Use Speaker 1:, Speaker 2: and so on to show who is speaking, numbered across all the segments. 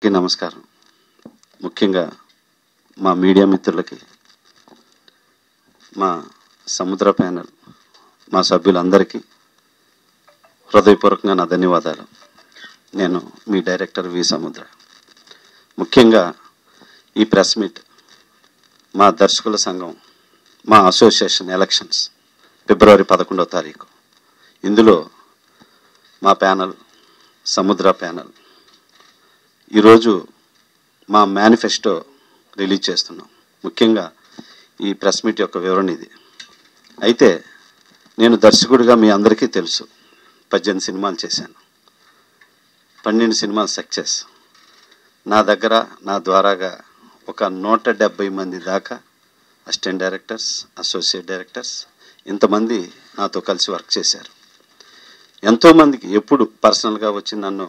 Speaker 1: నమస్కారం. ముఖ్యంగా మా మీడియా మిత్రులకి, మా సముద్ర ప్యానెల్, మా సభ్యులందరికీ హృదయపూర్వకంగా నా ధన్యవాదాలు. నేను మీ డైరెక్టర్ వి సముద్ర. ముఖ్యంగా ఈ ప్రెస్ మీట్ మా దర్శకుల సంఘం, మా అసోసియేషన్ ఎలక్షన్స్ ఫిబ్రవరి 11వ తారీఖు. ఇందులో మా ప్యానెల్ సముద్ర ప్యానెల్ ఈరోజు మా మేనిఫెస్టో రిలీజ్ చేస్తున్నాం. ముఖ్యంగా ఈ ప్రెస్ మీట్ యొక్క వివరణ ఇది. అయితే నేను దర్శకుడిగా మీ అందరికీ తెలుసు, 18 సినిమాలు చేశాను, 12 సినిమాలు సక్సెస్. నా దగ్గర నా ద్వారాగా ఒక 170 మంది దాకా అసిస్టెంట్ డైరెక్టర్స్, అసోసియేట్ డైరెక్టర్స్ ఇంతమంది నాతో కలిసి వర్క్ చేశారు. ఎంతోమందికి ఎప్పుడు పర్సనల్గా వచ్చి నన్ను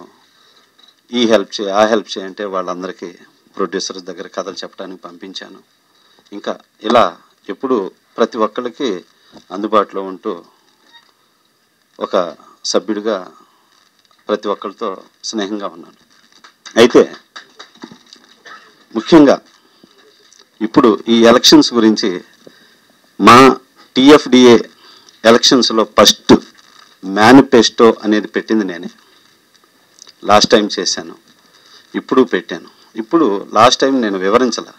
Speaker 1: ఈ హెల్ప్ చేయి, ఆ హెల్ప్ చేయంటే వాళ్ళందరికీ ప్రొడ్యూసర్స్ దగ్గర కథలు చెప్పడానికి పంపించాను. ఇంకా ఇలా ఎప్పుడు ప్రతి ఒక్కరికి అందుబాటులో ఉంటూ ఒక సభ్యుడిగా ప్రతి ఒక్కరితో స్నేహంగా ఉన్నాను. అయితే ముఖ్యంగా ఇప్పుడు ఈ ఎలక్షన్స్ గురించి మా టీఎఫ్డిఏ ఎలక్షన్స్లో ఫస్ట్ మేనిఫెస్టో అనేది పెట్టింది నేనే. లాస్ట్ టైం చేశాను, ఇప్పుడు పెట్టాను. ఇప్పుడు లాస్ట్ టైం నేను వివరించాల,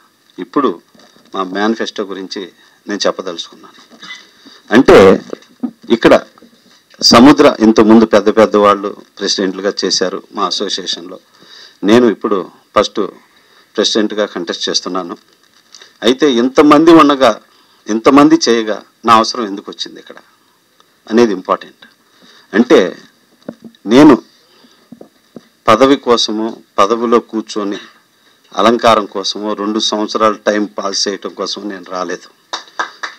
Speaker 1: ఇప్పుడు మా మేనిఫెస్టో గురించి నేను చెప్పదలుచుకున్నాను. అంటే ఇక్కడ సముద్ర ఇంతకుముందు పెద్ద పెద్ద వాళ్ళు ప్రెసిడెంట్లుగా చేశారు మా అసోసియేషన్లో. నేను ఇప్పుడు ఫస్ట్ ప్రెసిడెంట్గా కంటెస్ట్ చేస్తున్నాను. అయితే ఇంతమంది ఉండగా, ఇంతమంది చేయగా నా అవసరం ఎందుకు వచ్చింది ఇక్కడ అనేది ఇంపార్టెంట్. అంటే నేను పదవి కోసము, పదవిలో కూర్చొని అలంకారం కోసము 2 సంవత్సరాలు టైం పాస్ చేయటం కోసం నేను రాలేదు.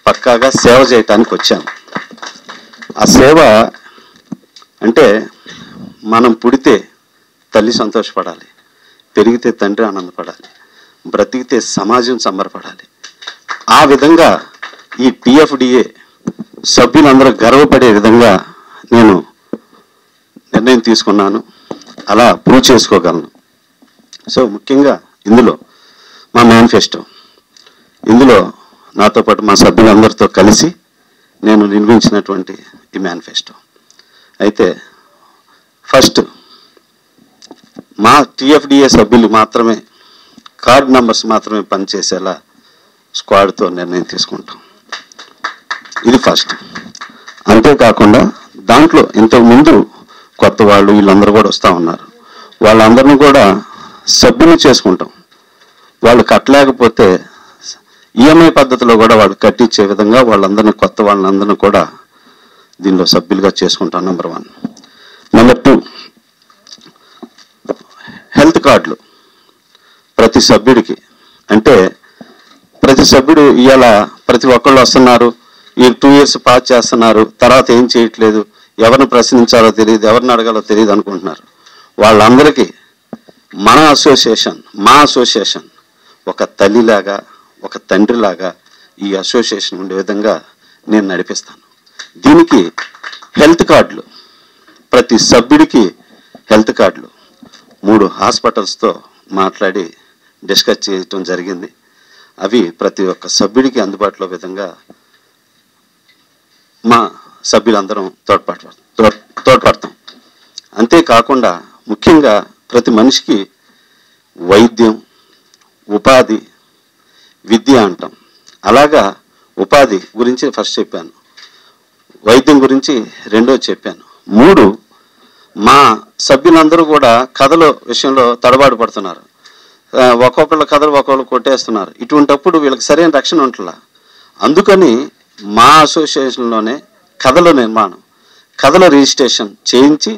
Speaker 1: పక్కాగా సేవ చేయటానికి వచ్చాను. ఆ సేవ అంటే మనం పుడితే తల్లి సంతోషపడాలి, పెరిగితే తండ్రి ఆనందపడాలి, బ్రతికితే సమాజం సంబరపడాలి. ఆ విధంగా ఈ టీఎఫ్డిఏ సభ్యులందరూ గర్వపడే విధంగా నేను నిర్ణయం తీసుకున్నాను. అలా ప్రూవ్ చేసుకోగలను. సో ముఖ్యంగా ఇందులో మా మేనిఫెస్టో, ఇందులో నాతో పాటు మా సభ్యులందరితో కలిసి నేను నిర్మించినటువంటి ఈ మేనిఫెస్టో. అయితే ఫస్ట్ మా టీఎఫ్డిఏ సభ్యులు మాత్రమే, కార్డ్ నంబర్స్ మాత్రమే పనిచేసేలా స్క్వాడ్తో నిర్ణయం తీసుకుంటాం. ఇది ఫస్ట్. అంతేకాకుండా దాంట్లో ఇంతకుముందు కొత్త వాళ్ళు వీళ్ళందరూ కూడా వస్తూ ఉన్నారు. వాళ్ళందరినీ కూడా సభ్యులు చేసుకుంటాం. వాళ్ళు కట్టలేకపోతే ఈఎంఐ పద్ధతిలో కూడా వాళ్ళు కట్టించే విధంగా వాళ్ళందరినీ, కొత్త వాళ్ళందరినీ కూడా దీనిలో సభ్యులుగా చేసుకుంటాం. నెంబర్ 1. నెంబర్ 2, హెల్త్ కార్డులు ప్రతి సభ్యుడికి. అంటే ప్రతి సభ్యుడు ఇవాళ ప్రతి ఒక్కళ్ళు వస్తున్నారు, ఈ 2 years పాస్ చేస్తున్నారు, తర్వాత ఏం చేయట్లేదు, ఎవరిని ప్రశ్నించాలో తెలియదు, ఎవరిని అడగాలో తెలియదు అనుకుంటున్నారు. వాళ్ళందరికీ మన అసోసియేషన్, మా అసోసియేషన్ ఒక తల్లిలాగా, ఒక తండ్రిలాగా ఈ అసోసియేషన్ ఉండే విధంగా నేను నడిపిస్తాను. దీనికి హెల్త్ కార్డులు, ప్రతి సభ్యుడికి హెల్త్ కార్డులు 3 హాస్పిటల్స్తో మాట్లాడి డిస్కస్ చేయటం జరిగింది. అవి ప్రతి ఒక్క సభ్యుడికి అందుబాటులో విధంగా మా సభ్యులందరం తోడ్పడతాం. అంతేకాకుండా ముఖ్యంగా ప్రతి మనిషికి వైద్యం, ఉపాధి, విద్య అంటాం. అలాగా ఉపాధి గురించి ఫస్ట్ చెప్పాను, వైద్యం గురించి రెండోది చెప్పాను. 3, మా సభ్యులందరూ కూడా కథల విషయంలో తడబాటు పడుతున్నారు. ఒక్కొక్కళ్ళ కథలు ఒక్కొక్కళ్ళు కొట్టేస్తున్నారు. ఇటువంటప్పుడు వీళ్ళకి సరైన రక్షణ ఉంటుందా? అందుకని మా అసోసియేషన్లోనే కథల నిర్మాణం, కథల రిజిస్ట్రేషన్ చేయించి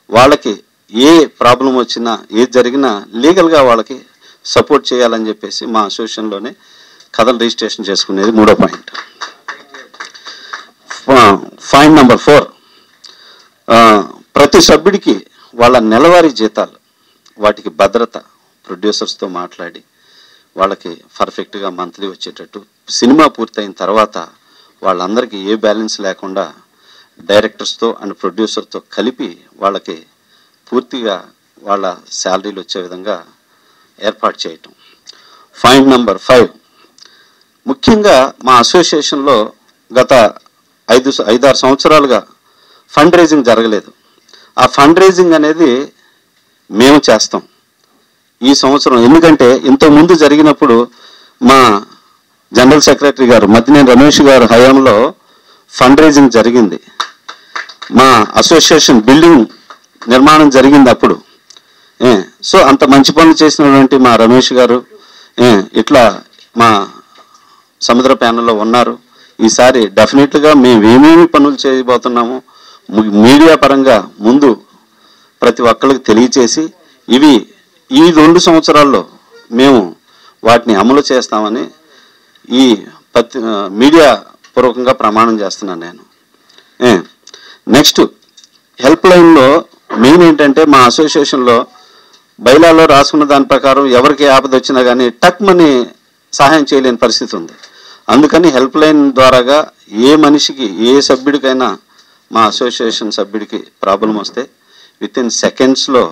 Speaker 1: వాళ్ళకి ఏ ప్రాబ్లం వచ్చినా, ఏది జరిగినా లీగల్గా వాళ్ళకి సపోర్ట్ చేయాలని చెప్పేసి మా అసోసియేషన్లోనే కథలు రిజిస్ట్రేషన్ చేసుకునేది 3వ పాయింట్. పాయింట్ నెంబర్ 4, ప్రతి సభ్యుడికి వాళ్ళ నెలవారీ జీతాలు, వాటికి భద్రత ప్రొడ్యూసర్స్తో మాట్లాడి వాళ్ళకి పర్ఫెక్ట్గా మంత్లీ వచ్చేటట్టు, సినిమా పూర్తయిన తర్వాత వాళ్ళందరికీ ఏ బ్యాలెన్స్ లేకుండా డైరెక్టర్స్తో అండ్ ప్రొడ్యూసర్తో కలిపి వాళ్ళకి పూర్తిగా వాళ్ళ శాలరీలు వచ్చే విధంగా ఏర్పాటు చేయటం. పాయింట్ నెంబర్ 5, ముఖ్యంగా మా అసోసియేషన్లో గత 5-6 సంవత్సరాలుగా ఫండ్ రైజింగ్ జరగలేదు. ఆ ఫండ్ రైజింగ్ అనేది మేము చేస్తాం ఈ సంవత్సరం. ఎందుకంటే ఇంతకుముందు జరిగినప్పుడు మా జనరల్ సెక్రటరీ గారు మద్దినేని రమేష్ గారు హయాంలో ఫండ్ రైజింగ్ జరిగింది. మా అసోసియేషన్ బిల్డింగ్ నిర్మాణం జరిగింది అప్పుడు. సో అంత మంచి పనులు చేసినటువంటి మా రమేష్ గారు ఇట్లా మా సముద్ర ప్యానల్లో ఉన్నారు. ఈసారి డెఫినెట్గా మేము ఏమేమి పనులు చేయబోతున్నామో మీడియా పరంగా ముందు ప్రతి ఒక్కరికి తెలియచేసి ఇవి ఈ 2 సంవత్సరాల్లో మేము వాటిని అమలు చేస్తామని ఈ మీడియా పూర్వకంగా ప్రమాణం చేస్తున్నాను నేను. నెక్స్ట్, హెల్ప్ లైన్లో మెయిన్ ఏంటంటే మా అసోసియేషన్లో బైలాలో రాసుకున్న దాని ప్రకారం ఎవరికి ఆపద వచ్చినా కానీ టక్మని సహాయం చేయలేని పరిస్థితి ఉంది. అందుకని హెల్ప్ లైన్ ద్వారాగా ఏ మనిషికి ఏ సభ్యుడికైనా మా అసోసియేషన్ సభ్యుడికి ప్రాబ్లం వస్తే వితిన్ సెకండ్స్లో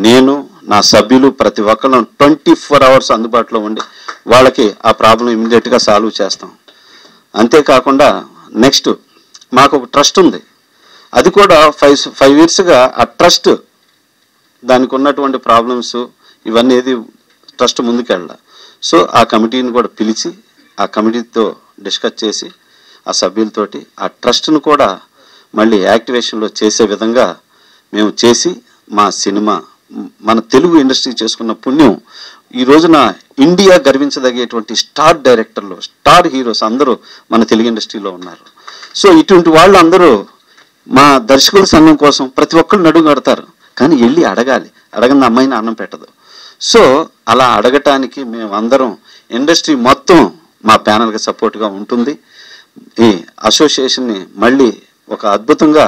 Speaker 1: నేను నా సభ్యులు ప్రతి ఒక్కరు 24 అవర్స్ అందుబాటులో ఉండి వాళ్ళకి ఆ ప్రాబ్లం ఇమ్మీడియట్గా సాల్వ్ చేస్తాం. అంతేకాకుండా నెక్స్ట్ మాకు ఒక ట్రస్ట్ ఉంది. అది కూడా 5 ఇయర్స్గా ఆ ట్రస్ట్ దానికి ఉన్నటువంటి ప్రాబ్లమ్స్ ఇవన్నీ ఏది ట్రస్ట్ ముందుకెళ్ళాలి. సో ఆ కమిటీని కూడా పిలిచి ఆ కమిటీతో డిస్కస్ చేసి ఆ సభ్యులతోటి ఆ ట్రస్ట్ను కూడా మళ్ళీ యాక్టివేషన్లో చేసే విధంగా మేము చేసి మా సినిమా మన తెలుగు ఇండస్ట్రీ చేసుకున్న పుణ్యం ఈ రోజున ఇండియా గర్వించదగేటువంటి స్టార్ డైరెక్టర్లు స్టార్ హీరోస్ అందరూ మన తెలుగు ఇండస్ట్రీలో ఉన్నారు. సో ఇటువంటి వాళ్ళు అందరూ మా దర్శకుల సంఘం కోసం ప్రతి ఒక్కరు నడుము కడతారు, కానీ వెళ్ళి అడగాలి. అడగని అమ్మాయిని అన్నం పెట్టదు. సో అలా అడగటానికి మేము అందరం ఇండస్ట్రీ మొత్తం మా ప్యానల్కి సపోర్ట్గా ఉంటుంది. ఈ అసోసియేషన్ని మళ్ళీ ఒక అద్భుతంగా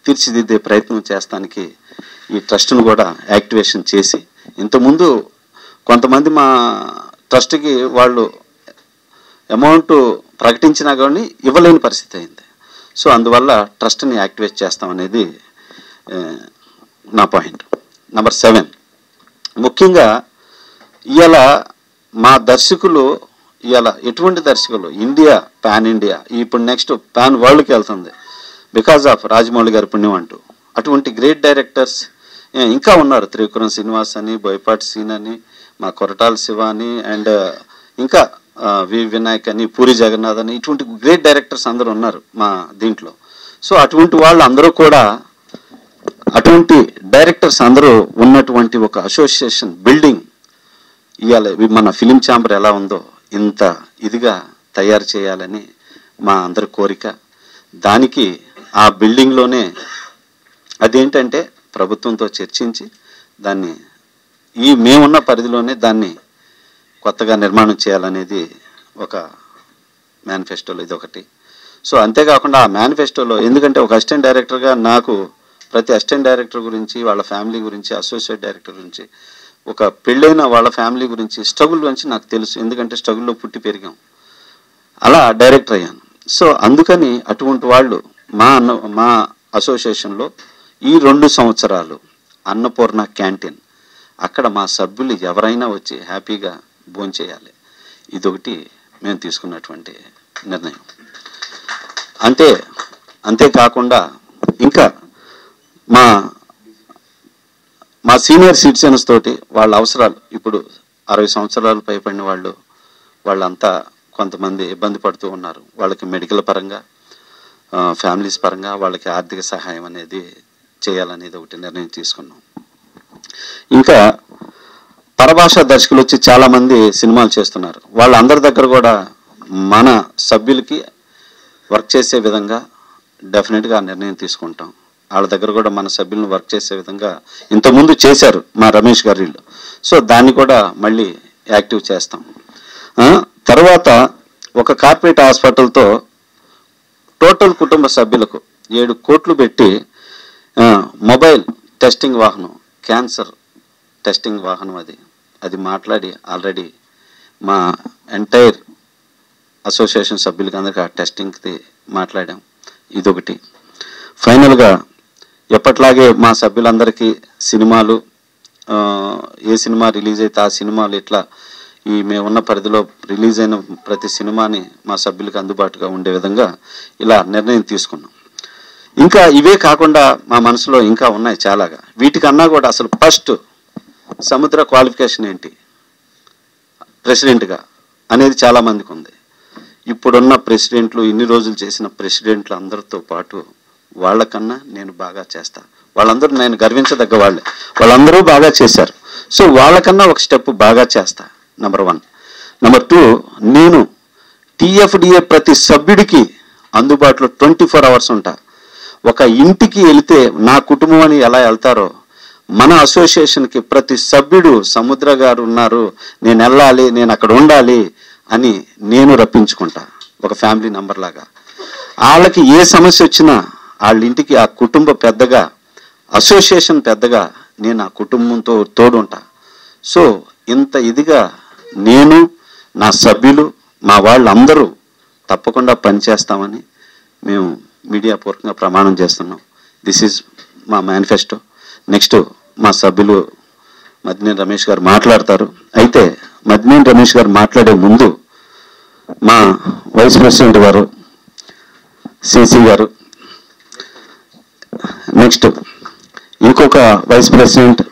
Speaker 1: తీర్చిదిద్దే ప్రయత్నం చేస్తానికి ఈ ట్రస్ట్ను కూడా యాక్టివేషన్ చేసి, ఇంతకుముందు కొంతమంది మా ట్రస్ట్కి వాళ్ళు అమౌంట్ ప్రకటించినా కానీ ఇవ్వలేని పరిస్థితి అయింది. సో అందువల్ల ట్రస్ట్ని యాక్టివేట్ చేస్తామనేది నా పాయింట్. నెంబర్ 7, ముఖ్యంగా ఇవాళ మా దర్శకులు ఇవాళ ఎటువంటి దర్శకులు ఇండియా పాన్ ఇండియా ఇప్పుడు నెక్స్ట్ పాన్ వరల్డ్కి వెళ్తుంది బికాజ్ ఆఫ్ రాజమౌళి గారి పుణ్యం అంటూ. అటువంటి గ్రేట్ డైరెక్టర్స్ ఇంకా ఉన్నారు. త్రివిక్రమ్ శ్రీనివాస్ అని, బోయపాటి సీన్ అని, మా కొరటాల శివ అని, అండ్ ఇంకా వి వినాయక్ అని, పూరి జగన్నాథ్ అని, ఇటువంటి గ్రేట్ డైరెక్టర్స్ అందరూ ఉన్నారు మా దీంట్లో. సో అటువంటి వాళ్ళు అందరూ కూడా అటువంటి డైరెక్టర్స్ అందరూ ఉన్నటువంటి ఒక అసోసియేషన్ బిల్డింగ్ ఇవాళ మన ఫిలిం ఛాంబర్ ఎలా ఉందో ఇంత ఇదిగా తయారు చేయాలని మా అందరి కోరిక. దానికి ఆ బిల్డింగ్లోనే అదేంటంటే ప్రభుత్వంతో చర్చించి దాన్ని మేమున్న పరిధిలోనే దాన్ని కొత్తగా నిర్మాణం చేయాలనేది ఒక మేనిఫెస్టోలో ఇదొకటి. సో అంతేకాకుండా ఆ మేనిఫెస్టోలో ఎందుకంటే ఒక అసిస్టెంట్ డైరెక్టర్గా నాకు ప్రతి అసిస్టెంట్ డైరెక్టర్ గురించి, వాళ్ళ ఫ్యామిలీ గురించి, అసోసియేట్ డైరెక్టర్ గురించి, ఒక పెళ్ళైన వాళ్ళ ఫ్యామిలీ గురించి స్ట్రగుల్ గురించి నాకు తెలుసు. ఎందుకంటే స్ట్రగుల్లో పుట్టి పెరిగాం, అలా డైరెక్టర్ అయ్యాను. సో అందుకని అటువంటి వాళ్ళు మా అసోసియేషన్లో ఈ 2 సంవత్సరాలు అన్నపూర్ణ క్యాంటీన్ అక్కడ మా సభ్యులు ఎవరైనా వచ్చి హ్యాపీగా భోంచేయాలి. ఇదొకటి మేము తీసుకున్నటువంటి నిర్ణయం. అంతేకాకుండా ఇంకా మా సీనియర్ సిటిజన్స్ తోటి వాళ్ళ అవసరాలు ఇప్పుడు 60 సంవత్సరాలు పైబడిన వాళ్ళంతా కొంతమంది ఇబ్బంది పడుతూ ఉన్నారు. వాళ్ళకి మెడికల్ పరంగా, ఫ్యామిలీస్ పరంగా వాళ్ళకి ఆర్థిక సహాయం అనేది చేయాలనేది ఒకటి నిర్ణయం తీసుకున్నాం. ఇంకా పరభాషా దర్శకులు వచ్చి చాలామంది సినిమాలు చేస్తున్నారు. వాళ్ళందరి దగ్గర కూడా మన సభ్యులకి వర్క్ చేసే విధంగా డెఫినెట్గా నిర్ణయం తీసుకుంటాం. వాళ్ళ దగ్గర కూడా మన సభ్యులను వర్క్ చేసే విధంగా ఇంతకుముందు చేశారు మా రమేష్ గారు వీళ్ళు. సో దాన్ని కూడా మళ్ళీ యాక్టివ్ చేస్తాం. తర్వాత ఒక కార్పొరేట్ హాస్పిటల్తో టోటల్ కుటుంబ సభ్యులకు 7 కోట్లు పెట్టి మొబైల్ టెస్టింగ్ వాహనం, క్యాన్సర్ టెస్టింగ్ వాహనం అది మాట్లాడి ఆల్రెడీ మా ఎంటైర్ అసోసియేషన్ సభ్యులకి అందరికీ ఆ టెస్టింగ్కి మాట్లాడాం. ఇదొకటి. ఫైనల్గా ఎప్పట్లాగే మా సభ్యులందరికీ సినిమాలు ఏ సినిమా రిలీజ్ అయితే ఆ సినిమాలు ఇట్లా మేమున్న పరిధిలో రిలీజ్ అయిన ప్రతి సినిమాని మా సభ్యులకు అందుబాటుగా ఉండే విధంగా ఇలా నిర్ణయం తీసుకున్నాం. ఇంకా ఇవే కాకుండా మా మనసులో ఇంకా ఉన్నాయి చాలాగా. వీటికన్నా కూడా అసలు ఫస్ట్ సముద్ర క్వాలిఫికేషన్ ఏంటి ప్రెసిడెంట్గా అనేది చాలామందికి ఉంది. ఇప్పుడున్న ప్రెసిడెంట్లు, ఇన్ని రోజులు చేసిన ప్రెసిడెంట్లు అందరితో పాటు వాళ్ళకన్నా నేను బాగా చేస్తా. వాళ్ళందరూ నేను గర్వించదగ్గ వాళ్ళే, వాళ్ళందరూ బాగా చేశారు. సో వాళ్ళకన్నా ఒక స్టెప్ బాగా చేస్తా, నెంబర్ 1. నెంబర్ 2, నేను టీఎఫ్డిఏ ప్రతి సభ్యుడికి అందుబాటులో 24 అవర్స్ ఉంటా. ఒక ఇంటికి వెళితే నా కుటుంబం అని ఎలా వెళ్తారో మన అసోసియేషన్కి ప్రతి సభ్యుడు సముద్ర గారు ఉన్నారు, నేను వెళ్ళాలి, నేను అక్కడ ఉండాలి అని నేను రప్పించుకుంటా, ఒక ఫ్యామిలీ మెంబర్ లాగా. వాళ్ళకి ఏ సమస్య వచ్చినా వాళ్ళ ఇంటికి ఆ కుటుంబ పెద్దగా, అసోసియేషన్ పెద్దగా నేను ఆ కుటుంబంతో తోడుంటా. సో ఇంత ఇదిగా నేను, నా సభ్యులు, మా వాళ్ళందరూ తప్పకుండా పనిచేస్తామని మేము మీడియా పూర్వకంగా ప్రమాణం చేస్తున్నాం. దిస్ ఈజ్ మా మేనిఫెస్టో. నెక్స్ట్ మా సభ్యులు మద్దినేని రమేష్ గారు మాట్లాడతారు. అయితే మద్దినేని రమేష్ గారు మాట్లాడే ముందు మా వైస్ ప్రెసిడెంట్ గారు సిసి గారు, నెక్స్ట్ ఇంకొక వైస్ ప్రెసిడెంట్